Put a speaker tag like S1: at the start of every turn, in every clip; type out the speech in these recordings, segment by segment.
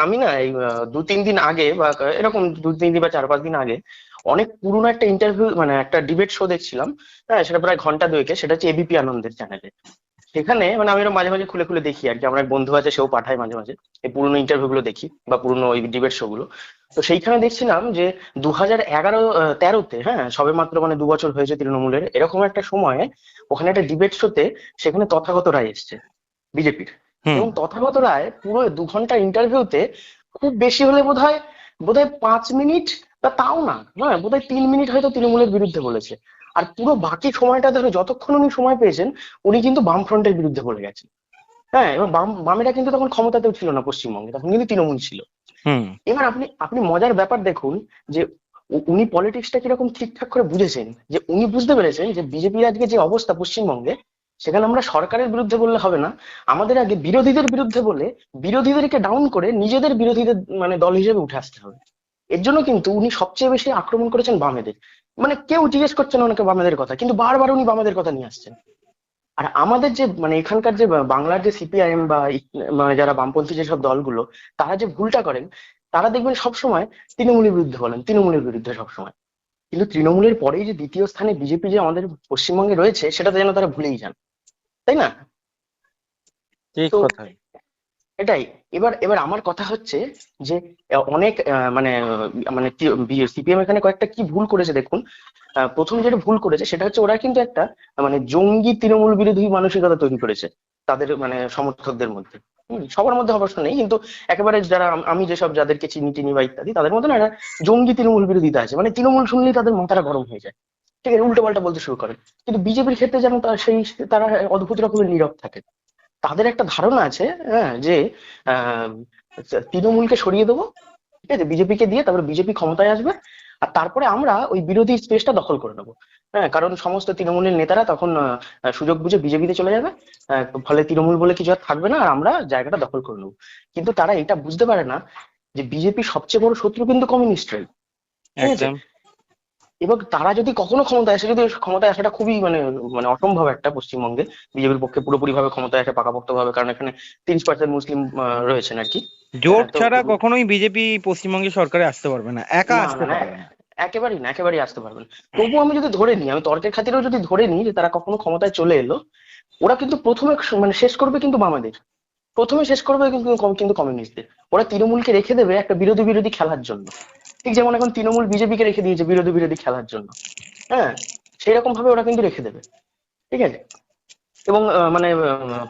S1: আমি না এই 2-3 দিন আগে বা এরকম 2-3 দিন বা 4-5 দিন আগে অনেক পুরনো একটা ইন্টারভিউ মানে একটা ডিবেট শো দেখছিলাম। হ্যাঁ, সেটা প্রায় ঘন্টা দুয়েকে, সেটা হচ্ছে এবিপি আনন্দের চ্যানেলে। সেখানে মানে আমি ওরা মাঝে মাঝে খুলে খুলে দেখি আর কি, আমার এক বন্ধু আছে সেও পাঠায় মাঝে মাঝে এই পুরোনো ইন্টারভিউ গুলো দেখি বা পুরোনো ওই ডিবেট শো গুলো। তো সেইখানে দেখছিলাম যে 2011-13-তে, হ্যাঁ সবে মাত্র মানে 2 বছর হয়েছে তৃণমূলের, এরকম একটা সময়ে ওখানে একটা ডিবেট শোতে সেখানে তথাগত রায় এসছে বিজেপির।
S2: হুম।
S1: এবং তথাগত রায় পুরো 2 ঘন্টা ইন্টারভিউতে খুব বেশি হলে বোধহয় 5 মিনিট, বা তাও না, হ্যাঁ বোধহয় 3 মিনিট হয়তো তৃণমূলের বিরুদ্ধে বলেছে। আর পুরো বাকি সময়টা ধরে যতক্ষণ উনি সময় পেয়েছেন উনি কিন্তু বামফ্রন্টের বিরুদ্ধে বলে গেছেন। হ্যাঁ, এবং বামেরা কিন্তু তখন ক্ষমতাতেও ছিল না পশ্চিমবঙ্গে, তখন কিন্তু তৃণমূল ছিল।
S2: হুম।
S1: এবার আপনি আপনি মজার ব্যাপার দেখুন যে উনি পলিটিক্সটা কিরকম ঠিকঠাক করে বুঝেছেন, যে উনি বুঝতে পেরেছেন যে বিজেপির আজকে যে অবস্থা পশ্চিমবঙ্গে, সেখানে আমরা সরকারের বিরুদ্ধে বললে হবে না, আমাদের আগে বিরোধীদের বিরুদ্ধে বলে বিরোধীদেরকে ডাউন করে নিজেদের বিরোধীদের মানে দল হিসেবে উঠে আসতে হবে। এর জন্য কিন্তু উনি সবচেয়ে বেশি আক্রমণ করেছেন বামেদের। মানে কেউ জিজ্ঞেস করছে না ওনাকে বামেদের কথা, কিন্তু বারবার উনি বামেদের কথা নিয়ে আসছেন। আর আমাদের যে মানে এখানকার যে বাংলার যে সিপিআইএম বা মানে যারা বামপন্থী যেসব দলগুলো, তারা যে ভুলটা করেন, তারা দেখবেন সবসময় তৃণমূলের বিরুদ্ধে বলেন, তৃণমূলের বিরুদ্ধে সবসময়। কিন্তু তৃণমূলের পরেই যে দ্বিতীয় স্থানে বিজেপি যে আমাদের পশ্চিমবঙ্গে রয়েছে, সেটা যেন তারা ভুলেই যান, তাই না?
S2: ঠিক
S1: তো
S2: কথাই।
S1: এটাই। এবার এবার আমার কথা হচ্ছে যে অনেক মানে সিপিএম এখানে কয়েকটা কি ভুল করেছে দেখুন। প্রথম যেটা ভুল করেছে সেটা হচ্ছে ওরা কিন্তু একটা মানে জঙ্গি তৃণমূল বিরোধী মানসিকতা তৈরি করেছে তাদের মানে সমর্থকদের মধ্যে। সবার মধ্যে অবশ্য নেই, কিন্তু একেবারে যারা আমি যেসব যাদেরকে চিনি টিনি বা ইত্যাদি, তাদের মধ্যে না একটা জঙ্গি তৃণমূল বিরোধিতা আছে, মানে তৃণমূল শুনলেই তাদের মাথাটা গরম হয়ে যায়, ঠিক আছে, উল্টো পাল্টা বলতে শুরু করেন। কিন্তু বিজেপির ক্ষেত্রে যেন তারা অদ্ভুত রকমের নীরব থাকে। তাদের একটা ধারণা আছে, হ্যাঁ, যে আহ তৃণমূলকে সরিয়ে দেবো, ঠিক আছে, বিজেপিকে দিয়ে তারপরে বিজেপি ক্ষমতায় আসবে, আর তারপরে আমরা ওই বিরোধী স্পেসটা দখল করে নেবো। হ্যাঁ, কারণ সমস্ত তৃণমূলের নেতারা তখন সুযোগ বুঝে বিজেপিতে চলে যাবে। ফলে তৃণমূল বলে কিছু আর থাকবে না, আর আমরা জায়গাটা দখল করে নেবো। কিন্তু তারা এটা বুঝতে পারে না যে বিজেপি সবচেয়ে বড় শত্রু কিন্তু কমিউনিস্টরাই, ঠিক আছে।
S2: একদম।
S1: এবং তারা যদি কখনো ক্ষমতায় আসে, যদি ক্ষমতায় আসাটা খুবই মানে মানে অসম্ভব একটা পশ্চিমবঙ্গে বিজেপির পক্ষে পুরোপুরি ভাবে ক্ষমতায় আসা পাকাপোক্ত ভাবে, কারণ এখানে 30% মুসলিম রয়েছেন আর কি।
S2: জোট
S1: হ্যাঁ, তো
S2: ছাড়া কখনোই বিজেপি পশ্চিমবঙ্গে সরকারে আসতে পারবে না, একা
S1: না
S2: আসতে
S1: না না,
S2: পারবে না।
S1: একেবারেই না, একেবারেই আসতে পারবেন। তবুও আমি যদি ধরে নিই, আমি তর্কের খাতিরেও যদি ধরে নিই যে তারা কখনো ক্ষমতায় চলে এলো, ওরা কিন্তু প্রথমে মানে শেষ করবে কিন্তু বামাদের, প্রথমে শেষ করবে কিন্তু কিন্তু কমিউনিস্টদের। ওরা তৃণমূলকে রেখে দেবে একটা বিরোধী বিরোধী খেলার জন্য, ঠিক যেমন এখন তৃণমূল বিজেপিকে রেখে দিয়েছে বিরোধী বিরোধী খেলার জন্য। হ্যাঁ, সেই রকম ভাবে ওরা কিন্তু রেখে দেবে, ঠিক আছে। এবং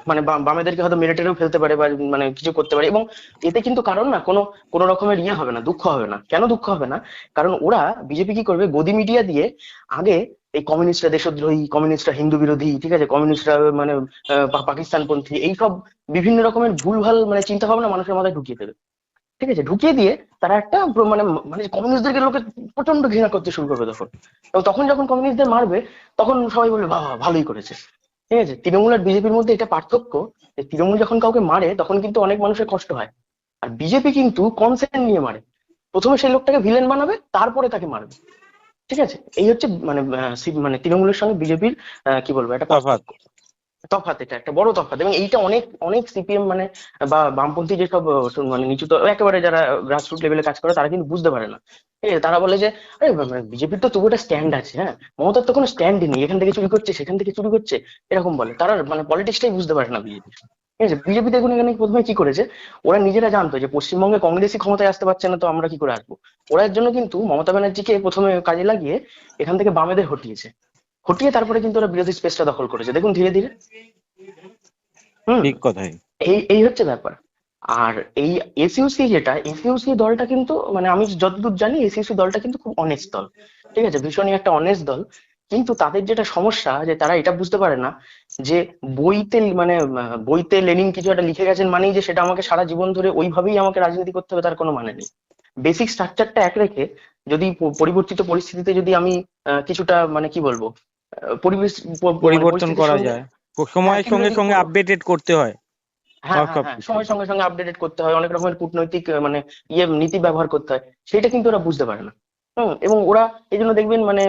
S1: মানে বামেদেরকে হয়তো মেরে ফেলতে পারে বা মানে কিছু করতে পারে। এবং এতে কিন্তু কারণ না কোনো কোনো রকমের ইয়ে হবে না, দুঃখ হবে না। কেন দুঃখ হবে না? কারণ ওরা বিজেপি কি করবে, গদি মিডিয়া দিয়ে আগে এই কমিউনিস্টরা দেশদ্রোহী, কমিউনিস্টরা হিন্দু বিরোধী, ঠিক আছে, কমিউনিস্টরা মানে পাকিস্তানপন্থী, এইসব বিভিন্ন রকমের ভুলভাল মানে চিন্তা ভাবনা মানুষের মাথায় ঢুকিয়ে দেবে, ঠিক আছে। ঢুকিয়ে দিয়ে তারা একটা মানে মানে কমিউনিস্টদেরকে লোকে প্রচন্ড ঘৃণা করতে শুরু করবে তখন। এবং তখন যখন কমিউনিস্টদের মারবে, তখন সবাই বলবে বাহ বাহ, ভালোই করেছে, ঠিক আছে। তৃণমূল আর বিজেপির মধ্যে এটা পার্থক্য, যে তৃণমূল যখন কাউকে মারে তখন কিন্তু অনেক মানুষের কষ্ট হয়, আর বিজেপি কিন্তু কনসেন্ট নিয়ে মারে। প্রথমে সেই লোকটাকে ভিলেন বানাবে, তারপরে তাকে মারবে, ঠিক আছে। এই হচ্ছে মানে মানে তৃণমূলের সঙ্গে বিজেপির কি বলবো একটা
S2: তফাৎ।
S1: পার্থক্য, তফাৎ। এটা একটা বড় তফাৎ, এবং এইটা অনেক অনেক সিপিএম মানে বা বামপন্থী যেসব মানে নিচু একেবারে যারা গ্রাসরুট লেভেলে কাজ করে, তারা কিন্তু বুঝতে পারে না। ঠিক আছে, তারা বলে যে আরে বিজেপির তো তবু একটা স্ট্যান্ড আছে, হ্যাঁ, মমতার তো কোনো স্ট্যান্ডই নেই, এখান থেকে চুরি করছে সেখান থেকে চুরি করছে, এরকম বলে। তারা মানে পলিটিক্সটাই বুঝতে পারে না বিজেপি, ঠিক আছে। বিজেপি দেখুন এখানে প্রথমে কি করেছে, ওরা নিজেরা জানতো যে পশ্চিমবঙ্গে কংগ্রেসই ক্ষমতায় আসতে পারছে না, তো আমরা কি করে আসবো। ওরা এর জন্য কিন্তু মমতা ব্যানার্জিকে প্রথমে কাজে লাগিয়ে এখান থেকে বামেদের হটিয়েছে, হটিয়ে তারপরে কিন্তু ওরা বিরোধী স্পেসটা দখল করেছে দেখুন ধীরে ধীরে। হুম।
S2: ঠিক কথাই।
S1: এই এই হচ্ছে ব্যাপার। আর এই এসইউসি যেটা, এসইউসি দলটা কিন্তু মানে আমি যতদূর জানি এসইউসি দলটা কিন্তু খুব অনেস্ট দল, ঠিক আছে, ভীষণই একটা অনেস্ট দল। কিন্তু তাদের যেটা সমস্যা, যে তারা এটা বুঝতে পারে না যে বইতে মানে বইতে লেনিন কিছু একটা লিখে গেছেন মানেই যে সেটা আমাকে সারা জীবন ধরে ওইভাবেই আমাকে রাজনীতি করতে হবে, তার কোনো মানে নেই। বেসিক স্ট্রাকচারটা এক রেখে যদি পরিবর্তিত পরিস্থিতিতে যদি আমি কিছুটা মানে কি বলবো পরিবেশ মানে
S2: পরিবর্তন
S1: পরিস্থিতির
S2: করা
S1: সঙ্গে,
S2: যায়,
S1: হ্যাঁ,
S2: সময়ের
S1: কিছু
S2: সঙ্গে
S1: যদি
S2: সঙ্গে আপডেটেড করতে হয়
S1: হ্যাঁ হ্যাঁ হ্যাঁ,
S2: সবকিছু।
S1: সময়ের সঙ্গে সঙ্গে আপডেটেড করতে হয়, অনেক রকমের কূটনৈতিক মানে ইয়ে নীতি ব্যবহার করতে হয়, সেটা কিন্তু ওরা বুঝতে পারে না। এবং ওরা এই জন্য দেখবেন মানে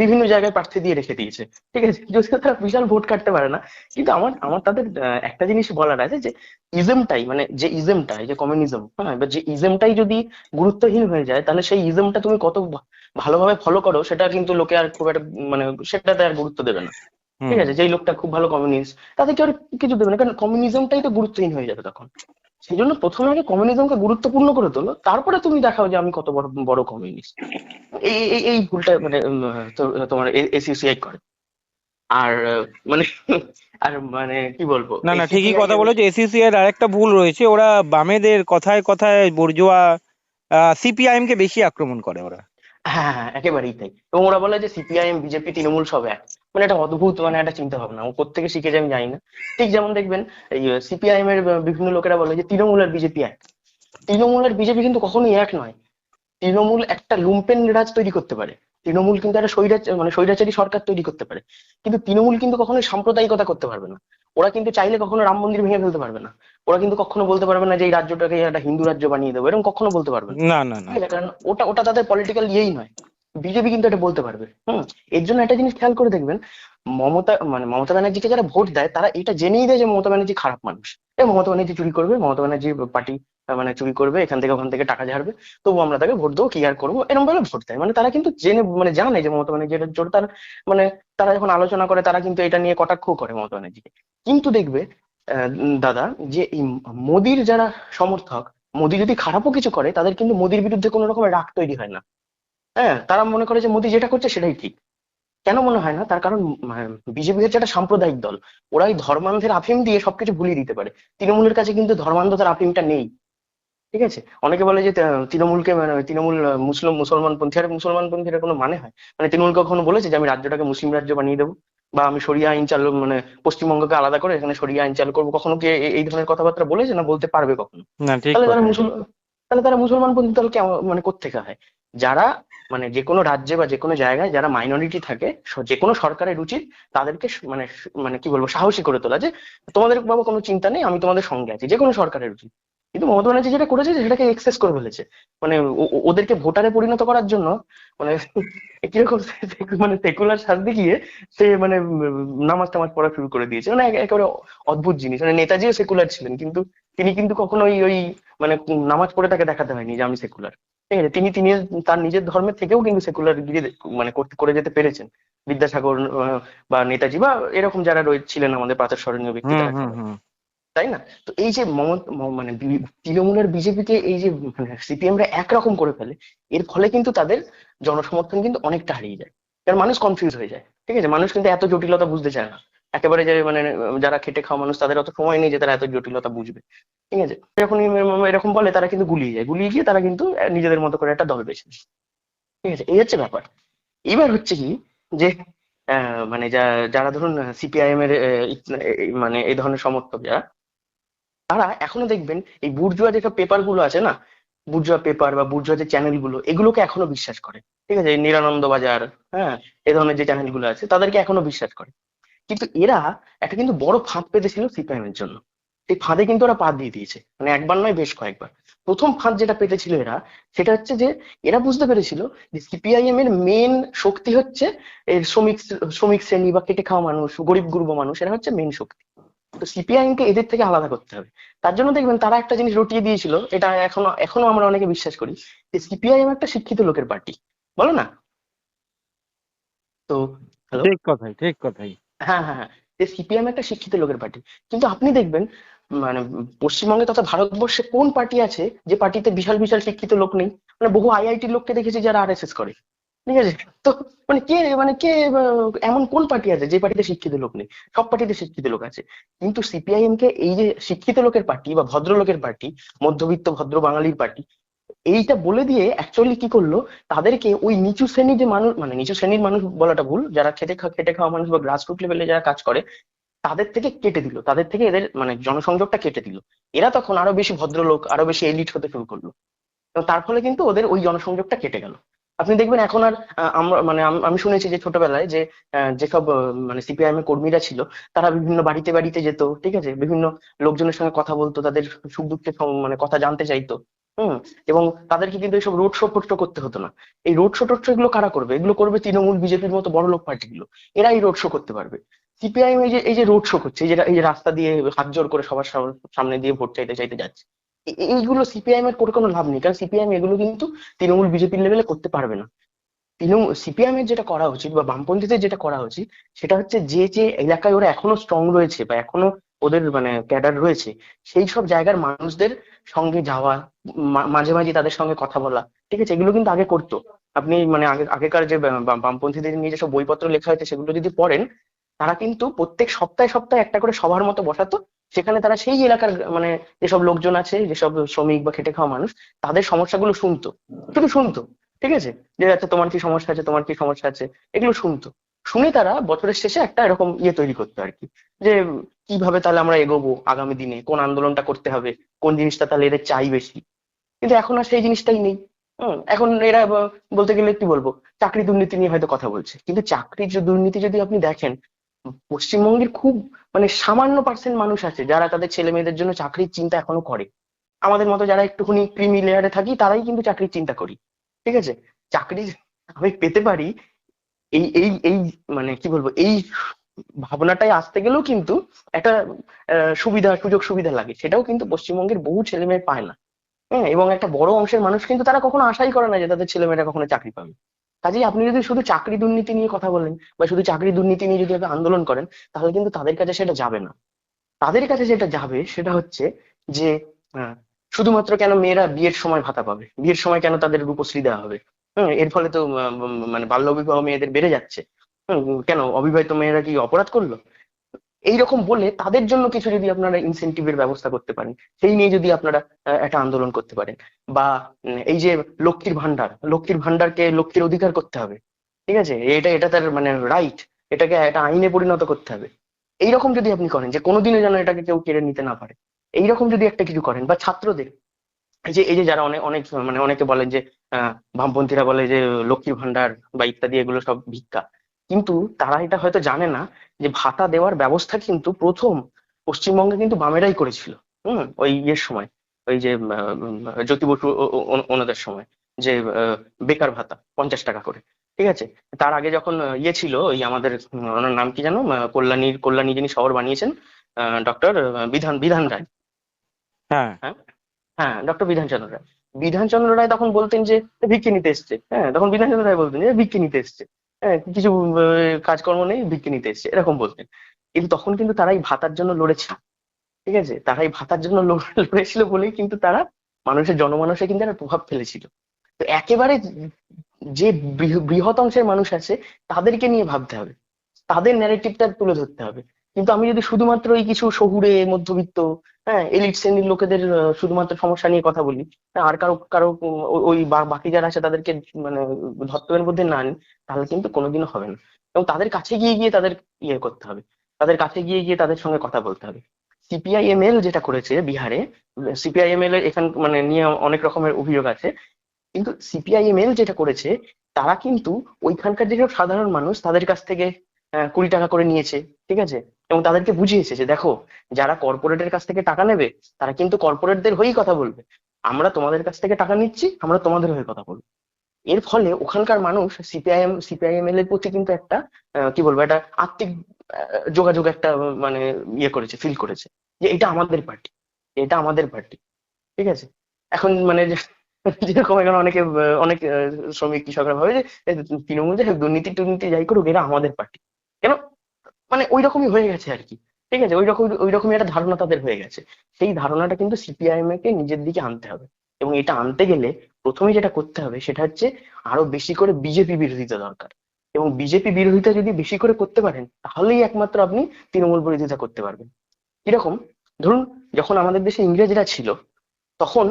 S1: বিভিন্ন জায়গায় প্রার্থী দিয়ে রেখে দিয়েছে, ঠিক আছে, যদিও তারা বিশাল ভোট কাটতে পারে না। কিন্তু আমার আমার তাদের একটা জিনিস বলার আছে যে ইজমটাই মানে যে ইজমটা এই যে কমিউনিজম, হ্যাঁ, এবার যে ইজমটাই যদি গুরুত্বহীন হয়ে যায় তাহলে সেই ইজমটা তুমি কত ভালোভাবে ফলো করো সেটা কিন্তু লোকে আর খুব একটা মানে সেটাতে আর গুরুত্ব দেবে না। ঠিক
S2: হুম।
S1: আছে, যেই লোকটা খুব ভালো কমিউনিস্ট তাদেরকে আর কিছু দেবে না, কারণ কমিউনিজমটাই তো গুরুত্বহীন হয়ে যাবে তখন। সেই জন্য প্রথমে আগে কমিউনিজমকে গুরুত্বপূর্ণ করে তোলো, তারপরে তুমি দেখাও যে আমি কত বড় বড় কমিউনিস্ট। এই ভুলটা মানে তোমার এসইউসিআই করে। আর মানে আর মানে কি বলবো
S2: না
S1: এই
S2: না, ঠিকই কথা
S1: সিপিআইএম।
S2: বলেছো। এসইউসিআই এর আরেকটা ভুল রয়েছে, ওরা বামেদের কথায় কথায় বর্জুয়া সিপিআইএম কে বেশি আক্রমণ করে ওরা।
S1: হ্যাঁ হ্যাঁ, একেবারেই তাই। এবং ওরা বলে যে সিপিআইএম বিজেপি তৃণমূল সব এক। মানে একটা অদ্ভুত মানে একটা চিন্তা ভাবনা, ও কোত্থেকে শিখেছে আমি জানি না। ঠিক যেমন দেখবেন এই সিপিআইএম এর বিভিন্ন লোকেরা বলে যে তৃণমূল আর বিজেপি এক। তৃণমূল আর বিজেপি কিন্তু কখনোই এক নয়। তৃণমূল একটা লুম্পেন রাজ তৈরি করতে পারে, তৃণমূল কিন্তু একটা মানে স্বৈরাচারী সরকার তৈরি করতে পারে, কিন্তু তৃণমূল কিন্তু কখনোই সাম্প্রদায়িকতা করতে পারবে না। ওরা কিন্তু চাইলে কখনো রাম মন্দির ভেঙে ফেলতে পারবে না। ওরা কিন্তু কখনো বলতে পারবে না যে এই রাজ্যটাকে একটা হিন্দু রাজ্য বানিয়ে দেবো, এরকম কখনো বলতে পারবে না।
S2: না না না।
S1: ঠিক আছে, কারণ ওটা ওটা তাদের পলিটিক্যাল ইয়েই নয়। বিজেপি কিন্তু এটা বলতে পারবে। এর জন্য একটা জিনিস খেয়াল করে দেখবেন, মমতা ব্যানার্জিকে যারা ভোট দেয় তারা এটা জেনেই দেয় যে মমতা ব্যানার্জি খারাপ মানুষ। মমতা ব্যানার্জি চুরি করবে, মমতা ব্যানার্জি পার্টি মানে চুরি করবে, এখান থেকে ওখান থেকে টাকা ঝাড়বে, তবু আমরা তাকে ভোট দেবো, কি আর করবো, এরকম ভাবে ভোট দেয়। মানে তারা কিন্তু জেনে মানে জানে যে মমতা ব্যানার্জি এটা জোর তার মানে তারা যখন আলোচনা করে তারা কিন্তু এটা নিয়ে কটাক্ষ করে মমতা ব্যানার্জিকে। কিন্তু দেখবে দাদা, যে এই মোদির যারা সমর্থক, মোদি যদি খারাপও কিছু করে তাদের কিন্তু মোদির বিরুদ্ধে কোনো রকমের রাগ তৈরি হয় না। হ্যাঁ, তারা মনে করে যে মোদি যেটা করছে সেটাই ঠিক। কেন মনে হয় না? তার কারণ বিজেপি হচ্ছে একটা সাম্প্রদায়িক দল। ওরা এই ধর্মান্ধের আফিম দিয়ে সবকিছু ভুলিয়ে দিতে পারে। তৃণমূলের কাছে কিন্তু ধর্মান্ধতার আফিমটা নেই। ঠিক আছে, অনেকে বলে যে তৃণমূলকে মানে তৃণমূল মুসলমান পন্থী, আর মুসলমান পন্থীর কোনো মানে হয়? মানে তৃণমূল কখনো বলেছে যে আমি রাজ্যটাকে মুসলিম রাজ্য বানিয়ে দেবো, বা আমি সরিয়া আইন চালু মানে পশ্চিমবঙ্গকে আলাদা করে এখানে সরিয়া আইন চালু করবো? কখনো কি এই ধরনের কথাবার্তা বলেছে? না বলতে পারবে কখনো?
S2: না, ঠিক
S1: তাহলে তারা
S2: কথা।
S1: তাহলে তারা মুসলমান পন্থী দল কেমন মানে কোত্থেকে হয়? যারা মানে যে কোনো রাজ্যে বা যে কোনো জায়গায় যারা মাইনরিটি থাকে, যে কোনো সরকারের উচিত তাদেরকে মানে কি বলবো সাহসী করে তোলা, যে তোমাদের বাবা কোনো চিন্তা নেই, আমি তোমাদের সঙ্গে আছি, যে কোনো সরকারের উচিত। কিন্তু মমতা ব্যানার্জি যেটা করেছে যে সেটাকে এক্সেস করে ফেলেছে। মানে ওদেরকে ভোটারে পরিণত করার জন্য মানে কিরকম মানে সেকুলার সাজ দেখিয়ে সে মানে নামাজ টামাজ পড়া শুরু করে দিয়েছে। মানে একেবারে অদ্ভুত জিনিস। মানে নেতাজিও সেকুলার ছিলেন, কিন্তু তিনি কিন্তু কখনো ওই মানে নামাজ পড়ে তাকে দেখাতে হয়নি যে আমি সেকুলার। ঠিক আছে, তিনি তিনি তার নিজের ধর্মের থেকেও কিন্তু সেকুলার গিয়ে মানে করে যেতে পেরেছেন। বিদ্যাসাগর বা নেতাজি বা এরকম যারা ছিলেন আমাদের প্রাতঃস্মরণীয় ব্যক্তি
S2: হুম
S1: তারা
S2: হুম
S1: সবাই,
S2: হুম।
S1: তাই না? তো এই যে মানে তৃণমূলের বিজেপিকে এই যে মানে সিপিএম রা একরকম করে ফেলে, এর ফলে কিন্তু তাদের জনসমর্থন কিন্তু অনেকটা হারিয়ে যায়। কারণ মানুষ কনফিউজ হয়ে যায়। ঠিক আছে, মানুষ কিন্তু এত জটিলতা বুঝতে চায় না। একেবারে যে মানে যারা খেটে খাওয়া মানুষ তাদের অত সময় নেই যে তারা এত জটিলতা বুঝবে। ঠিক আছে, যখনই এরকম বলে তারা কিন্তু গুলিয়ে যায়, গুলিয়ে গিয়ে তারা কিন্তু নিজেদের মতো করে একটা দল বেছে নেয়। ঠিক আছে, এই হচ্ছে ব্যাপার। এবার হচ্ছে কি যে মানে যারা ধরুন সিপিআইএম এর মানে এই ধরনের সমর্থক যারা, তারা এখনো দেখবেন এই বুর্জুয়া যেসব পেপার গুলো আছে না, বুর্জুয়া পেপার বা বুর্জুয়া যে চ্যানেল গুলো, এগুলোকে এখনো বিশ্বাস করে। ঠিক আছে, এই নিরানন্দ বাজার, হ্যাঁ, এই ধরনের যে চ্যানেল গুলো আছে তাদেরকে এখনো বিশ্বাস করে। কিন্তু এরা একটা কিন্তু বড় ফাঁদ পেতেছিল সিপিআইএম এর জন্য। সেই ফাঁদে কিন্তু ওরা পা দিয়ে দিয়েছে, মানে একবার নয় বেশ কয়েকবার। প্রথম ফাঁদ যেটা পেতেছিল এরা, সেটা হচ্ছে যে এরা বুঝতে পেরেছিল যে সিপিআইএম এর মেন শক্তি হচ্ছে এর শ্রমিক শ্রেণী বা খেটে খাওয়া মানুষ, গরিব গুরব মানুষ, এরা হচ্ছে মেন শক্তি। তো সিপিআইএম কে এদের থেকে আলাদা করতে হবে। তার জন্য দেখবেন তারা একটা জিনিস রটিয়ে দিয়েছিল, এটা এখনো এখনো আমরা অনেকে বিশ্বাস করি, যে সিপিআইএম একটা শিক্ষিত লোকের পার্টি। বলো না? তো হ্যালো।
S2: ঠিক কথাই, ঠিক কথাই।
S1: হ্যাঁ হ্যাঁ হ্যাঁ, যে সিপিএম একটা শিক্ষিত লোকের পার্টি। কিন্তু আপনি দেখবেন মানে পশ্চিমবঙ্গে তথা ভারতবর্ষে কোন পার্টি আছে যে পার্টিতে বিশাল বিশাল শিক্ষিত লোক নেই? মানে বহু আইআইটি লোককে দেখেছি যারা আরএসএস করে। ঠিক আছে, তো মানে কে এমন কোন পার্টি আছে যে পার্টিতে শিক্ষিত লোক নেই? সব পার্টিতে শিক্ষিত লোক আছে। কিন্তু সিপিআইএম কে এই যে শিক্ষিত লোকের পার্টি বা ভদ্রলোকের পার্টি, মধ্যবিত্ত ভদ্র বাঙালির পার্টি, এইটা বলে দিয়ে অ্যাকচুয়ালি কি করলো, তাদেরকে ওই নিচু শ্রেণীর যে মানুষ, মানে নিচু শ্রেণীর মানুষ বলাটা ভুল, যারা খেটে খাওয়া মানুষ বা গ্রাসরুট লেভেলে যারা কাজ করে তাদের থেকে কেটে দিল, তাদের থেকে এদের মানে জনসংযোগটা কেটে দিল। এরা তখন আরো বেশি ভদ্রলোক, আরো বেশি এলিট হতে শুরু করলো। এবং তার ফলে কিন্তু ওদের ওই জনসংযোগটা কেটে গেল। আপনি দেখবেন এখন আর আমরা মানে আমি শুনেছি যে ছোটবেলায় যে যেসব মানে সিপিআইএম এর কর্মীরা ছিল, তারা বিভিন্ন বাড়িতে বাড়িতে যেত, ঠিক আছে, বিভিন্ন লোকজনের সঙ্গে কথা বলতো, তাদের সুখ দুঃখের মানে কথা জানতে চাইতো। হুম। এবং তাদেরকে কিন্তু এইসব রোড শো ফোড শো করতে হতো না। এই রোড শো টোড শো এগুলো কারা করবে? এগুলো করবে তৃণমূল, বিজেপির মতো বড় লোক পার্টিগুলো। এরাই রোড শো করতে পারবে। সিপিআইএম এই যে রোড শো করছে, এই যে রাস্তা দিয়ে হাত জোর করে সবার সামনে দিয়ে ভোট চাইতে চাইতে যাচ্ছে, এইগুলো সিপিআইএম এর করে কোনো লাভ নেই, কারণ সিপিআইএম এগুলো কিন্তু তৃণমূল বিজেপির লেভেলে করতে পারবে না। সিপিএম এর যেটা করা উচিত বা বামপন্থীদের যেটা করা উচিত, সেটা হচ্ছে যে যে এলাকায় ওরা এখনো স্ট্রং রয়েছে বা এখনো ওদের মানে ক্যাডার রয়েছে, সেই সব জায়গার মানুষদের সঙ্গে যাওয়া, মাঝে মাঝে তাদের সঙ্গে কথা বলা। ঠিক আছে, এগুলো কিন্তু আগে করতো। আপনি মানে আগেকার যে বামপন্থীদের নিয়ে যেসব বইপত্র লেখা হয়েছে সেগুলো যদি পড়েন, তারা কিন্তু প্রত্যেক সপ্তাহে সপ্তাহে একটা করে সভার মতো বসাতো। সেখানে তারা সেই এলাকার মানে যেসব লোকজন আছে, যেসব শ্রমিক বা খেটে খাওয়া মানুষ, তাদের সমস্যাগুলো শুনতো, শুধু শুনতো। ঠিক আছে, যে আচ্ছা তোমার কি সমস্যা আছে, তোমার কি সমস্যা আছে, এগুলো শুনতো। শুনে তারা বছরের শেষে একটা এরকম ইয়ে তৈরি করতো আর কি, যে কিভাবে তাহলে আমরা এগোবো আগামী দিনে, কোন আন্দোলনটা করতে হবে, কোন জিনিসটা তাহলে এদের চাই বেশি। কিন্তু এখন আর সেই জিনিসটাই নেই। এখন এরা বলতে গেলে কি বলবো, চাকরি দুর্নীতি নিয়ে হয়তো কথা বলছে, কিন্তু চাকরির যে দুর্নীতি যদি আপনি দেখেন, পশ্চিমবঙ্গের খুব মানে সামান্য পার্সেন্ট মানুষ আছে যারা তাদের ছেলে মেয়েদের জন্য চাকরির চিন্তা এখনো করে। আমাদের মতো যারা একটুখানি ক্রিমি লেয়ারে থাকি তারাই কিন্তু চাকরির চিন্তা করি। ঠিক আছে, চাকরি আমি পেতে পারি, এই মানে কি বলবো, এই ভাবনাটাই আসতে গেলেও কিন্তু একটা সুবিধা, সুযোগ সুবিধা লাগে, সেটাও কিন্তু পশ্চিমবঙ্গের বহু ছেলে মেয়ে পায় না। হ্যাঁ, এবং একটা বড় অংশের মানুষ কিন্তু তারা কখনো আশাই করে না যে তাদের ছেলেমেয়েরা কখনো চাকরি পাবে। কাজেই আপনি যদি শুধু চাকরি দুর্নীতি নিয়ে কথা বলেন বা শুধু চাকরি দুর্নীতি নিয়ে যদি আপনি আন্দোলন করেন, তাহলে কিন্তু তাদের কাছে সেটা যাবে না। তাদের কাছে যেটা যাবে সেটা হচ্ছে যে আহ, শুধুমাত্র কেন মেয়েরা বিয়ের সময় ভাতা পাবে, বিয়ের সময় কেন তাদের রূপশ্রী দেওয়া হবে। এর ফলে তো মানে বাল্য বিবাহ মেয়েদের বেড়ে যাচ্ছে। কেন অবিবাহিত মেয়েরা কি অপরাধ করলো? এইরকম বলে তাদের জন্য কিছু যদি আপনারা ইনসেনটিভের ব্যবস্থা করতে পারেন, সেই নিয়ে যদি আপনারা একটা আন্দোলন করতে পারেন, বা এই যে লক্ষ্মীর ভান্ডার, লক্ষ্মীর ভান্ডারকে লক্ষ্মীর অধিকার করতে হবে। ঠিক আছে, এটা এটা তার মানে রাইট, এটাকে একটা আইনে পরিণত করতে হবে। এইরকম যদি আপনি করেন যে কোনোদিনও যেন এটাকে কেউ কেড়ে নিতে না পারে, এইরকম যদি একটা কিছু করেন, বা ছাত্রদের এই যে যারা অনেক অনেক মানে অনেকে বলেন যে বামপন্থীরা বলে যে লক্ষ্মীর ভান্ডার বা ইত্যাদি এগুলো সব ভিক্ষা, কিন্তু তারা এটা হয়তো জানে না যে ভাতা দেওয়ার ব্যবস্থা কিন্তু প্রথম পশ্চিমবঙ্গে কিন্তু বামেরাই করেছিল। ওই ইয়ের সময়, ওই যে জ্যোতি বসু ওনাদের সময়, যে বেকার ভাতা 50 টাকা করে। ঠিক আছে, তার আগে যখন ইয়ে ছিল ওই আমাদের ওনার নাম কি জানো, কল্যাণী যিনি শহর বানিয়েছেন, ডক্টর বিধান বিধান রায়।
S2: হ্যাঁ।
S1: হ্যাঁ, হ্যাঁ, ডক্টর বিধানচন্দ্র রায়। বিধানচন্দ্র রায় তখন বলতেন যে ভিক্ষে নিতে এসছে, হ্যাঁ, তখন বিধানচন্দ্র রায় বলতেন যে ভিক্ষে নিতে এসছে। হ্যাঁ, কিছু কাজকর্ম নেই, ভিক্ষে নিতে এসছে, এরকম বলতেন। কিন্তু তখন কিন্তু তারাই ভাতার জন্য লড়েছে। ঠিক আছে, তারাই ভাতার জন্য লড়েছিল বলেই কিন্তু তারা মানুষের জনমানসে কিন্তু একটা প্রভাব ফেলেছিল। তো একেবারে যে বৃহৎ অংশের মানুষ আছে, তাদেরকে নিয়ে ভাবতে হবে, তাদের ন্যারেটিভটা তুলে ধরতে হবে। কিন্তু আমি যদি শুধুমাত্র ওই কিছু শহুরে মধ্যবিত্ত, হ্যাঁ, এলিট শ্রেণীর লোকেদের শুধুমাত্র সমস্যা নিয়ে কথা বলি, হ্যাঁ, আর কারো কারো ওই বাকি যারা আছে তাদেরকে মানে ধর্তব্যের মধ্যে না আনি, তাহলে কিন্তু কোনোদিনও হবে না। এবং তাদের কাছে গিয়ে গিয়ে তাদের ইয়ে করতে হবে, তাদের কাছে গিয়ে গিয়ে তাদের সঙ্গে কথা বলতে হবে। সিপিআইএমএল যেটা করেছে বিহারে, সিপিআইএমএল এর এখান মানে নিয়ে অনেক রকমের অভিযোগ আছে, কিন্তু সিপিআইএমএল যেটা করেছে, তারা কিন্তু ওইখানকার যেসব সাধারণ মানুষ তাদের কাছ থেকে 20 টাকা করে নিয়েছে। ঠিক আছে, এবং তাদেরকে বুঝিয়েছে যে দেখো, যারা কর্পোরেটের কাছ থেকে টাকা নেবে, তারা কিন্তু কর্পোরেটদের হয়েই কথা বলবে। আমরা তোমাদের কাছ থেকে টাকা নিচ্ছি, আমরা তোমাদের হয়ে কথা বলবো। এর ফলে ওখানকার মানুষ সিপিআইএমএল এর প্রতি কিন্তু একটা কি বলবো, একটা আত্মিক যোগাযোগ একটা মানে ইয়ে করেছে, ফিল করেছে যে এটা আমাদের পার্টি, এটা আমাদের পার্টি। ঠিক আছে, এখন মানে যেরকম এখন অনেকে অনেক শ্রমিক কৃষকরা ভাবে যে তৃণমূল যে দুর্নীতি টুর্নীতি যাই করুক, এরা আমাদের পার্টি। কেন, মানে ওই রকমই হয়ে গেছে আর কি। ঠিক আছে, ওই রকমই একটা ধারণা তাদের হয়ে গেছে। সেই ধারণাটা কিন্তু সিপিআইএম কে নিজের দিকে আনতে হবে। এবং এটা আনতে গেলে প্রথমে যেটা করতে হবে সেটা হচ্ছে আরো বেশি করে বিজেপি বিরোধিতা দরকার। এবং বিজেপি বিরোধিতা যদি বেশি করে করতে পারেন, তাহলেই একমাত্র আপনি তৃণমূল বিরোধিতা করতে পারবেন। কিরকম, ধরুন যখন আমাদের দেশে ইংরেজরা ছিল, তখন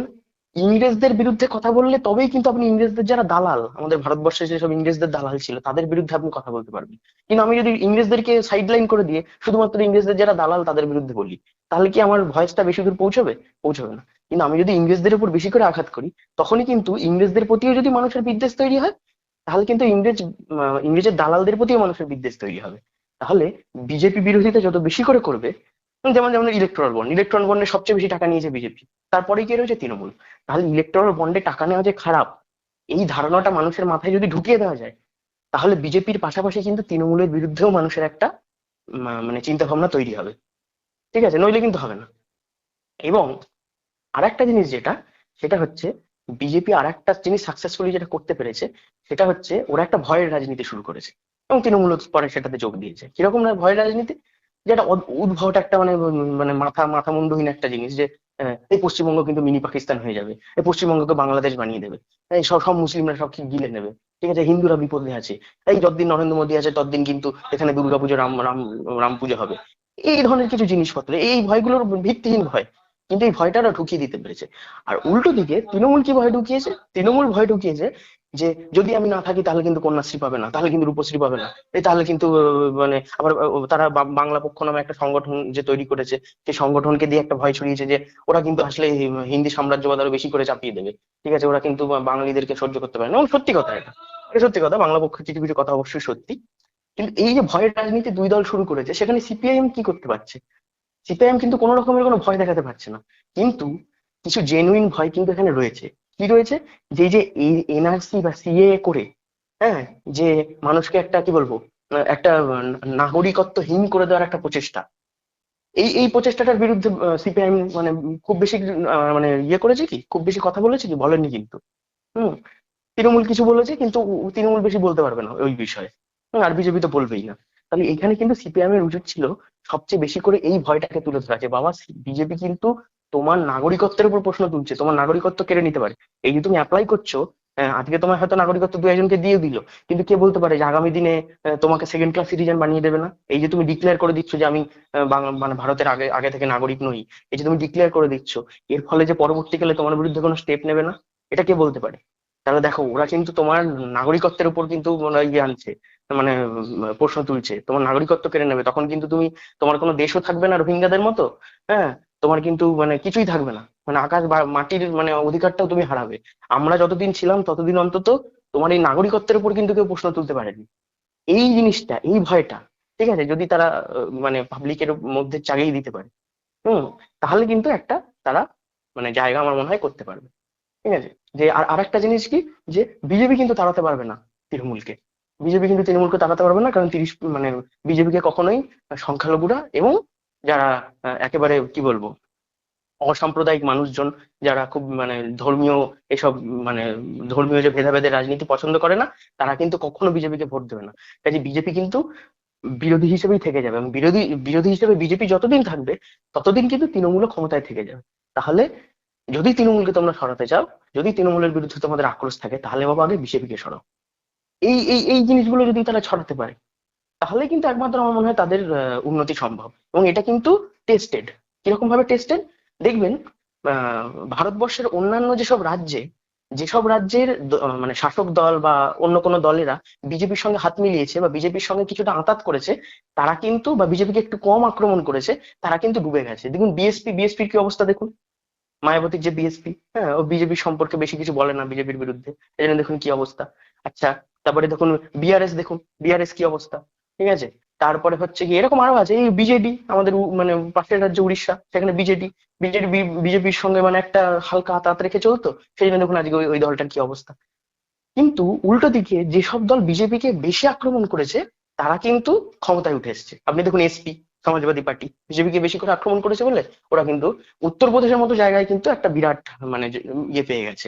S1: ইংরেজদের বিরুদ্ধে কথা বললে তবেই কিন্তু আপনি ইংরেজদের যারা দালাল, আমাদের ভারতবর্ষে যেসব ইংরেজদের দালাল ছিল তাদের বিরুদ্ধে আপনি কথা বলতে পারবেন। কিন্তু আমি যদি ইংরেজদেরকে সাইডলাইন করে দিয়ে শুধুমাত্র ইংরেজদের যারা দালাল তাদের বিরুদ্ধে বলি, তাহলে কি আমার ভয়েসটা বেশি দূর পৌঁছবে? পৌঁছবে না। কিন্তু আমি যদি ইংরেজদের উপর বেশি করে আঘাত করি, তখনই কিন্তু ইংরেজদের প্রতিও যদি মানুষের বিদ্বেষ তৈরি হয়, তাহলে কিন্তু ইংরেজের দালালদের প্রতিও মানুষের বিদ্বেষ তৈরি হবে। তাহলে বিজেপি বিরোধিতা যত বেশি করে করবে, যেমন যেমন ইলেকট্রাল বন্ডে সবচেয়ে বেশি টাকা নিয়েছে বিজেপি, তারপরে কি রয়েছে তৃণমূল। তাহলে ইলেকট্রাল বন্ডে টাকা নেওয়া যে খারাপ, এই ধারণাটা মানুষের মাথায় যদি ঢুকিয়ে দেওয়া যায়, তাহলে বিজেপির পাশাপাশি কিন্তু তৃণমূলের বিরুদ্ধেও মানুষের একটা মানে চিন্তা ভাবনা তৈরি হবে। ঠিক আছে, নইলে কিন্তু হবে না। এবং আরেকটা জিনিস যেটা, সেটা হচ্ছে বিজেপি আর একটা জিনিস সাকসেসফুলি যেটা করতে পেরেছে, সেটা হচ্ছে ওরা একটা ভয়ের রাজনীতি শুরু করেছে, এবং তৃণমূল পরে সেটাতে যোগ দিয়েছে। কিরকম না ভয়ের রাজনীতি, যেটা উদ্ভট একটা মানে মানে মাথা মুন্ডহীন একটা জিনিস যে এই পশ্চিমবঙ্গ কিন্তু মিনি পাকিস্তান হয়ে যাবে, এই পশ্চিমবঙ্গকে বাংলাদেশ বানিয়ে দেবে, এই সব সব মুসলিমরা সব গিলে নেবে, ঠিক আছে, হিন্দুরা বিপদে আছে, এই যতদিন নরেন্দ্র মোদী আছে ততদিন কিন্তু এখানে দুর্গাপুজো রাম রাম রাম পুজো হবে। এই ধরনের কিছু জিনিসপত্র, এই ভয়গুলোর ভিত্তিহীন ভয়, কিন্তু এই ভয়টা ওরা ঢুকিয়ে দিতে পেরেছে। আর উল্টো দিকে তৃণমূল কি ভয় ঢুকিয়েছে, তৃণমূল ভয় ঢুকিয়েছে যে যদি আমি না থাকি তাহলে কিন্তু কন্যাশ্রী পাবে না, তাহলে কিন্তু রূপশ্রী পাবে না, এই তাহলে কিন্তু মানে আবার তারা বাংলা পক্ষ নামে একটা সংগঠন যে তৈরি করেছে, সেই সংগঠনকে দিয়ে একটা ভয় ছড়িয়েছে যে ওরা কিন্তু আসলে হিন্দি সাম্রাজ্যবাদ আরো বেশি করে চাপিয়ে দেবে, ঠিক আছে, ওরা কিন্তু বাঙালিদেরকে সহ্য করতে পারে না। এবং সত্যি কথা এটা, এটা সত্যি কথা, বাংলা পক্ষের কিছু কিছু কথা অবশ্যই সত্যি। কিন্তু এই যে ভয়ের রাজনীতি দুই দল শুরু করেছে, সেখানে সিপিআইএম কি করতে পারছে? সিপিআইএম কিন্তু কোনো রকমের কোনো ভয় দেখাতে পারছে না, কিন্তু কিছু জেনুইন ভয় কিন্তু এখানে রয়েছে। কি রয়েছে? যে এই যে এই এনআরসি বা সিএ করে, হ্যাঁ, যে মানুষকে একটা কি বলবো, একটা নাগরিকত্বহীন করে দেওয়ার একটা প্রচেষ্টা, এই এই প্রচেষ্টাটার বিরুদ্ধে সিপিআইএম মানে খুব বেশি মানে ইয়ে করেছে কি, খুব বেশি কথা বলেছে কি, বলেননি কিন্তু। হুম। তৃণমূল কিছু বলেছে, কিন্তু তৃণমূল বেশি বলতে পারবে না ওই বিষয়ে। আর বিজেপি তো বলবেই না। তাহলে এখানে কিন্তু সিপিআইএম এর উচিত ছিল সবচেয়ে বেশি করে এই ভয়টাকে তুলে ধরা, যে বাবা বিজেপি কিন্তু তোমার নাগরিকত্বের উপর প্রশ্ন তুলছে, তোমার নাগরিকত্ব কেড়ে নিতে পারে। এই যে তুমি অ্যাপ্লাই করছো, আজকে তোমার হয়তো নাগরিকত্ব দু একজনকে দিয়ে দিল, কিন্তু কে বলতে পারে যে আগামী দিনে তোমাকে সেকেন্ড ক্লাস সিটিজেন বানিয়ে দেবে না? এই যে তুমি ডিক্লেয়ার করে দিচ্ছ যে আমি মানে ভারতের আগে আগে থেকে নাগরিক নই, এই যে তুমি ডিক্লেয়ার করে দিচ্ছ, এর ফলে যে পরবর্তীকালে তোমার বিরুদ্ধে কোনো স্টেপ নেবে না, এটা কে বলতে পারে? তাহলে দেখো, ওরা কিন্তু তোমার নাগরিকত্বের উপর কিন্তু মানে ইয়ে আনছে, মানে প্রশ্ন তুলছে, তোমার নাগরিকত্ব কেড়ে নেবে, তখন কিন্তু তুমি, তোমার কোনো দেশও থাকবে না রোহিঙ্গাদের মতো। হ্যাঁ, তোমার কিন্তু মানে কিছুই থাকবে না, মানে আকাশ বা মাটির মানে অধিকারটাও তুমি হারাবে। আমরা যতদিন ছিলাম ততদিন অন্তত তোমার এই নাগরিকত্বের উপর কিন্তু কেউ প্রশ্ন তুলতে পারেনি। এই জিনিসটা, এই ভয়টা, ঠিক আছে, যদি তারা মানে পাবলিকের মধ্যে চাগিয়ে দিতে পারে, হুম, তাহলে কিন্তু একটা তারা মানে জায়গা আমার মনে হয় করতে পারবে। ঠিক আছে, যে আর আরেকটা জিনিস কি, যে বিজেপি কিন্তু তাড়াতে পারবে না তৃণমূলকে, বিজেপি কিন্তু তৃণমূলকে তাড়াতে পারবে না, কারণ মানে বিজেপিকে কখনোই সংখ্যালঘুরা এবং যারা একেবারে কি বলবো অসাম্প্রদায়িক মানুষজন, যারা খুব মানে ধর্মীয় এসব মানে ধর্মীয় যে ভেদাভেদের রাজনীতি পছন্দ করে না, তারা কিন্তু কখনো বিজেপিকে ভোট দেবে না। কাজে বিজেপি কিন্তু বিরোধী হিসেবেই থেকে যাবে, এবং বিরোধী বিরোধী হিসেবে বিজেপি যতদিন থাকবে ততদিন কিন্তু তৃণমূলও ক্ষমতায় থেকে যাবে। তাহলে যদি তৃণমূলকে তোমরা সরাতে চাও, যদি তৃণমূলের বিরুদ্ধে তোমাদের আক্রোশ থাকে, তাহলে বাবা আগে বিজেপিকে সরাও। এই জিনিসগুলো যদি তারা ছড়াতে পারে, তাহলে কিন্তু একমাত্র আমার মনে হয় তাদের উন্নতি সম্ভব। এবং এটা কিন্তু টেস্টেড। কিরকম ভাবে টেস্টেড দেখবেন, আহ, ভারতবর্ষের অন্যান্য যেসব রাজ্যের মানে শাসক দল বা অন্য কোনো দলেরা বিজেপির সঙ্গে হাত মিলিয়েছে বা বিজেপির সঙ্গে কিছুটা আঁতাত করেছে, তারা কিন্তু বা বিজেপিকে একটু কম আক্রমণ করেছে, তারা কিন্তু ডুবে গেছে। দেখুন বিএসপির কি অবস্থা দেখুন, মায়াবতীর যে বিএসপি, হ্যাঁ, ও বিজেপির সম্পর্কে বেশি কিছু বলে না বিজেপির বিরুদ্ধে, এই জন্য দেখুন কি অবস্থা। আচ্ছা, তারপরে দেখুন বিআরএস, দেখুন বিআরএস কি অবস্থা। ঠিক আছে, তারপরে হচ্ছে কি এরকম আরো আছে, এই বিজেডি আমাদের মানে পাশের রাজ্য উড়িষ্যা, সেখানে বিজেডি বিজেপির সঙ্গে মানে একটা হালকা আতাত রেখে চলতো, সেই জন্য দেখুন আজকে ওই দলটার কি অবস্থা। কিন্তু উল্টো দিকে যেসব দল বিজেপিকে বেশি আক্রমণ করেছে, তারা কিন্তু ক্ষমতায় উঠে এসেছে। আপনি দেখুন এসপি, সমাজবাদী পার্টি, বিজেপিকে বেশি করে আক্রমণ করেছে বলে ওরা কিন্তু উত্তরপ্রদেশের মতো জায়গায় কিন্তু একটা বিরাট মানে ইয়ে পেয়ে গেছে,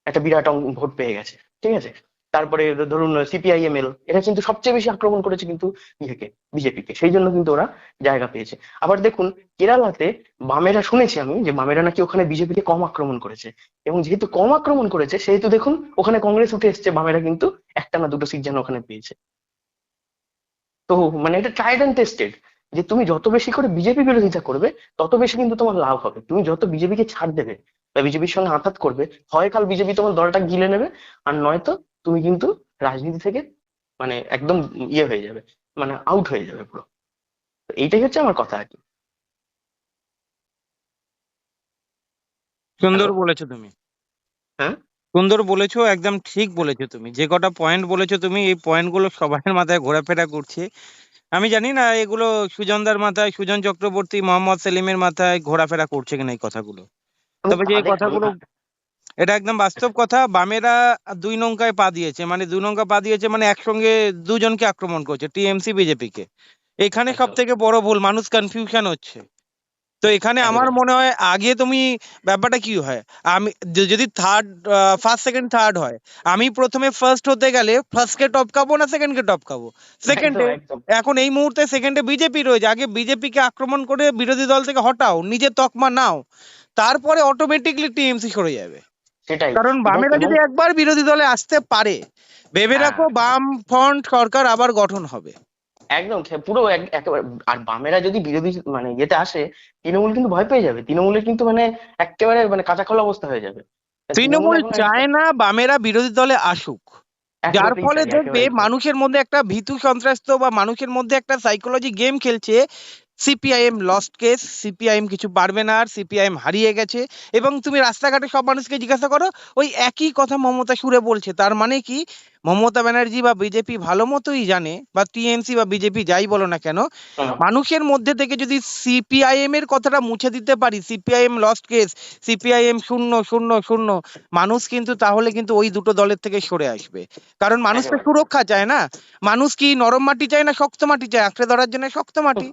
S1: একটা বিরাট ভোট পেয়ে গেছে। ঠিক আছে, তারপরে ধরুন সিপিআইএমএল, এরা কিন্তু সবচেয়ে বেশি আক্রমণ করেছে কিন্তু ইয়েকে, বিজেপিকে, সেই জন্য কিন্তু ওরা জায়গা পেয়েছে। আবার দেখুন কেরালাতে বামেরা, শুনেছি আমি যে বামেরা নাকি ওখানে বিজেপিকে কম আক্রমণ করেছে, এবং যেহেতু কম আক্রমণ করেছে সেহেতু দেখুন ওখানে কংগ্রেস উঠে এসছে, বামেরা কিন্তু একটা না দুটো সিট যেন ওখানে পেয়েছে। তো মানে এটা ট্রাইড অ্যান্ড টেস্টেড, যে তুমি যত বেশি করে বিজেপি বিরোধিতা করবে, তত বেশি কিন্তু তোমার লাভ হবে। তুমি যত বিজেপিকে ছাড় দেবে বা বিজেপির সঙ্গে আঘাত করবে, হয় কাল বিজেপি তোমার দলটা গিলে নেবে, আর নয়তো তুমি কিন্তু রাজনীতি থেকে মানে একদম ইয়ে হয়ে যাবে, মানে আউট হয়ে যাবে পুরো। তো এইটাই হচ্ছে আমার কথা আর কি।
S2: সুন্দর
S1: হ্যালো।
S2: বলেছো তুমি,
S1: হ্যাঁ।
S2: সুন্দর বলেছো, একদম ঠিক বলেছো তুমি। যে কটা পয়েন্ট বলেছো তুমি, এই পয়েন্ট গুলো সবার মাথায় ঘোরাফেরা করছে। আমি জানি না এগুলো সুজনদার মাথায়, সুজন চক্রবর্তী, মোহাম্মদ সেলিমের মাথায় ঘোরাফেরা করছে কিনা এই কথাগুলো।
S1: আমি
S2: তবে যে এই
S1: তাদের আমি
S2: কথাগুলো, এটা একদম বাস্তব কথা। বামেরা দুই নৌকায় পা দিয়েছে, মানে দুই নৌকা পা দিয়েছে, মানে একসঙ্গে দুজনকে আক্রমণ করছে, টিএমসি বিজেপি কে। এখানে সব
S1: একদম
S2: থেকে বড় ভুল, মানুষ কনফিউশন হচ্ছে। তো এখানে আমার
S1: একদম
S2: মনে হয় আগে তুমি, ব্যাপারটা কি হয়, আমি যদি থার্ড, ফার্স্ট সেকেন্ড থার্ড হয়, আমি প্রথমে ফার্স্ট হতে গেলে ফার্স্ট কে টপকাবো না সেকেন্ড কে টপকাবো?
S1: একদম
S2: সেকেন্ডে।
S1: একদম
S2: এখন এই মুহূর্তে সেকেন্ডে বিজেপি রয়েছে, আগে বিজেপি কে আক্রমণ করে বিরোধী দল থেকে হটাও, নিজের তকমা নাও, তারপরে অটোমেটিকলি টিএমসি সরে যাবে।
S1: সেটাই।
S2: কারণ
S1: এবং
S2: বামেরা
S1: এবং
S2: যদি একবার বিরোধী দলে আসতে পারে, ভেবে
S1: হ্যাঁ,
S2: রাখো বাম ফ্রন্ট সরকার আবার গঠন হবে।
S1: একদম পুরো একেবারে। আর বামেরা যদি বিরোধী মানে ইয়েতে আসে, তৃণমূল কিন্তু ভয় পেয়ে যাবে, তৃণমূলের কিন্তু মানে একেবারে মানে কাঁচাখোলা অবস্থা হয়ে যাবে। তৃণমূল
S2: তৃণমূল
S1: এখন একটা
S2: চায় না বামেরা বিরোধী দলে আসুক, যার
S1: একেবারেই
S2: ফলে
S1: চাই,
S2: দেখবে
S1: একেবারেই চাই।
S2: মানুষের মধ্যে একটা ভীতু সন্ত্রস্ত বা মানুষের মধ্যে একটা সাইকোলজি গেম খেলছে। সিপিআইএম লস্ট কেস, সিপিআইএম কিছু পারবে না, আর সিপিআইএম হারিয়ে গেছে। এবং তুমি রাস্তাঘাটে সব মানুষকে জিজ্ঞাসা করো, ওই একই কথা মমতা সুরে বলছে। তার মানে কি, মমতা ব্যানার্জি বা বিজেপি ভালো মতোই জানে, বা টিএমসি বা বিজেপি যাই বলো না কেন,
S1: হুম,
S2: মানুষের মধ্যে থেকে যদি সিপিআইএম এর কথাটা মুছে দিতে পারি, সিপিআইএম লস্ট কেস, সিপিআইএম শূন্য শূন্য শূন্য, মানুষ কিন্তু তাহলে কিন্তু ওই দুটো দলের থেকে সরে আসবে। কারণ মানুষ তো
S1: একেবারে
S2: সুরক্ষা চায় না। মানুষ কি নরম মাটি চায় না শক্ত মাটি চায়? আঁকড়ে ধরার জন্য শক্ত মাটি।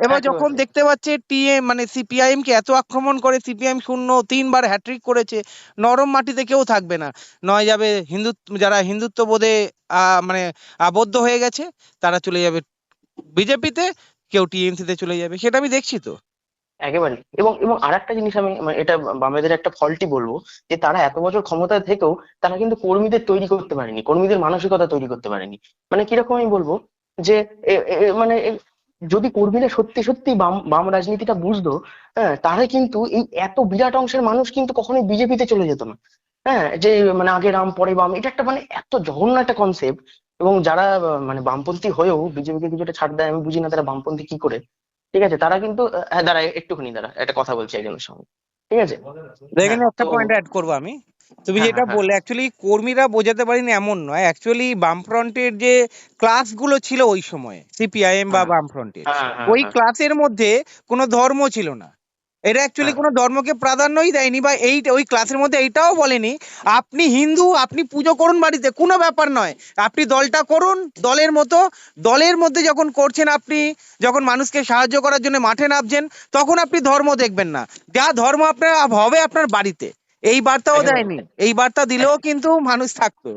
S2: এবার যখন
S1: একেবারে
S2: দেখতে পাচ্ছে টিএম মানে সিপিআইএম কে এত আক্রমণ করে, সিপিআইএম শূন্য 3বার হ্যাট্রিক করেছে, নরম মাটিতে কেউ থাকবে না। নয় যাবে হিন্দুত্ব, যারা হিন্দুত্ব বোধে মানে আবদ্ধ হয়ে গেছে, তারা চলে যাবে বিজেপিতে, কেউ টিএমসি তে চলে যাবে, সেটা আমি দেখছি তো।
S1: একেবারে। এবং এবং আরেকটা জিনিস আমি মানে এটা বামেদের একটা ফল্টি বলবো, যে তারা এত বছর ক্ষমতায় থেকেও তারা কিন্তু কর্মীদের তৈরি করতে পারেনি, কর্মীদের মানসিকতা তৈরি করতে পারেনি। মানে কিরকম আমি বলবো, যে মানে যদি কর্মীরা সত্যি সত্যি বাম বাম রাজনীতিটা বুঝতো, হ্যাঁ, তাহলে কিন্তু এই এত বিরাট অংশের মানুষ কিন্তু কখনোই বিজেপিতে চলে যেত না। হ্যাঁ, যে মানে আগে রাম পরে বাম, এটা একটা মানে এত জঘন্য একটা কনসেপ্ট। এবং যারা মানে বামপন্থী হয়েও বিজেপিকে কিছুটা ছাড় দেয়, আমি বুঝি না তারা বামপন্থী কি করে। ঠিক আছে, তারা কিন্তু হ্যাঁ, দাঁড়া একটুখানি দাঁড়া, একটা কথা বলছি একজনের সঙ্গে। ঠিক আছে। হ্যাঁ
S2: এখানে একটা
S1: তো
S2: পয়েন্ট অ্যাড করবো আমি। তুমি
S1: হ্যাঁ
S2: যেটা
S1: হ্যাঁ হ্যাঁ
S2: বললে, অ্যাকচুয়ালি কর্মীরা বোঝাতে পারেনি এমন নয়, অ্যাকচুয়ালি বামফ্রন্টের যে ক্লাসগুলো ছিল ওই সময়ে, সিপিআইএম বা
S1: হ্যাঁ
S2: বামফ্রন্টের
S1: হ্যাঁ হ্যাঁ
S2: ওই
S1: হ্যাঁ
S2: ক্লাসের মধ্যে কোনো ধর্ম ছিল না। এরা অ্যাকচুয়ালি
S1: হ্যাঁ
S2: কোনো ধর্মকে প্রাধান্যই দেয়নি, বা এই ওই ক্লাসের মধ্যে এইটাও বলেনি আপনি হিন্দু, আপনি পুজো করুন বাড়িতে, কোনো ব্যাপার নয়, আপনি দলটা করুন দলের মতো। দলের মধ্যে যখন করছেন আপনি, যখন মানুষকে সাহায্য করার জন্য মাঠে নামছেন, তখন আপনি ধর্ম দেখবেন না, যা ধর্ম আপনার হবে আপনার বাড়িতে। এই বার্তাও
S1: একেবারে
S2: দেয়নি, এই বার্তা দিলেও কিন্তু মানুষ থাকতো।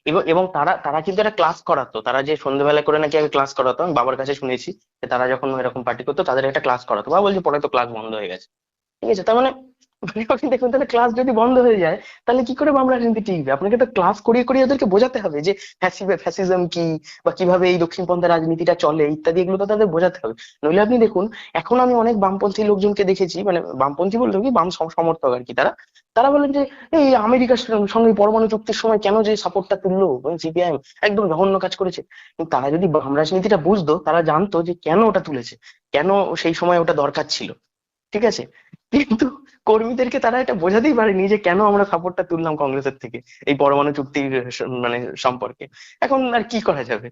S1: এবং এবং তারা তারা কিন্তু একটা ক্লাস করাতো, তারা যে সন্ধ্যেবেলা করে নাকি আগে ক্লাস করাতো, আমি বাবার কাছে শুনেছি যে তারা যখন এরকম পার্টি করতো তাদের একটা ক্লাস করাতো। বাবা বলছে পরে তো ক্লাস বন্ধ হয়ে গেছে। ঠিক আছে, তার মানে মানে আপনি দেখুন, তাহলে ক্লাস যদি বন্ধ হয়ে যায় তাহলে কি করে বাম রাজনীতি টিকবে? আপনাকে তো ক্লাস করিয়ে করিয়ে ওদেরকে বোঝাতে হবে যে ফ্যাসিজম কি, বা কিভাবে এই দক্ষিণপন্থী রাজনীতিটা চলে ইত্যাদি, এগুলো তো তাদের বোঝাতে হবে। নইলে আপনি দেখুন, এখন আমি অনেক বামপন্থী লোকজনকে দেখেছি, মানে বামপন্থী বলতে কি বাম সমর্থক আর কি, তারা তারা বলেন যে এই আমেরিকার সঙ্গে পরমাণু চুক্তির সময় কেন যে সাপোর্টটা তুললো সিপিআইএম, একদম জঘন্য কাজ করেছে। কিন্তু তারা যদি বাম রাজনীতিটা বুঝতো, তারা জানতো যে কেন ওটা তুলেছে, কেন সেই সময় ওটা দরকার ছিল। ঠিক আছে। কিন্তু কর্মীদেরকে তারা এটা বোঝাতেই পারেনি যে কেন আমরা সাপোর্টটা তুললাম কংগ্রেসের থেকে এই পরমাণু চুক্তির মানে সম্পর্কে। এখন আর কি করা যাবে?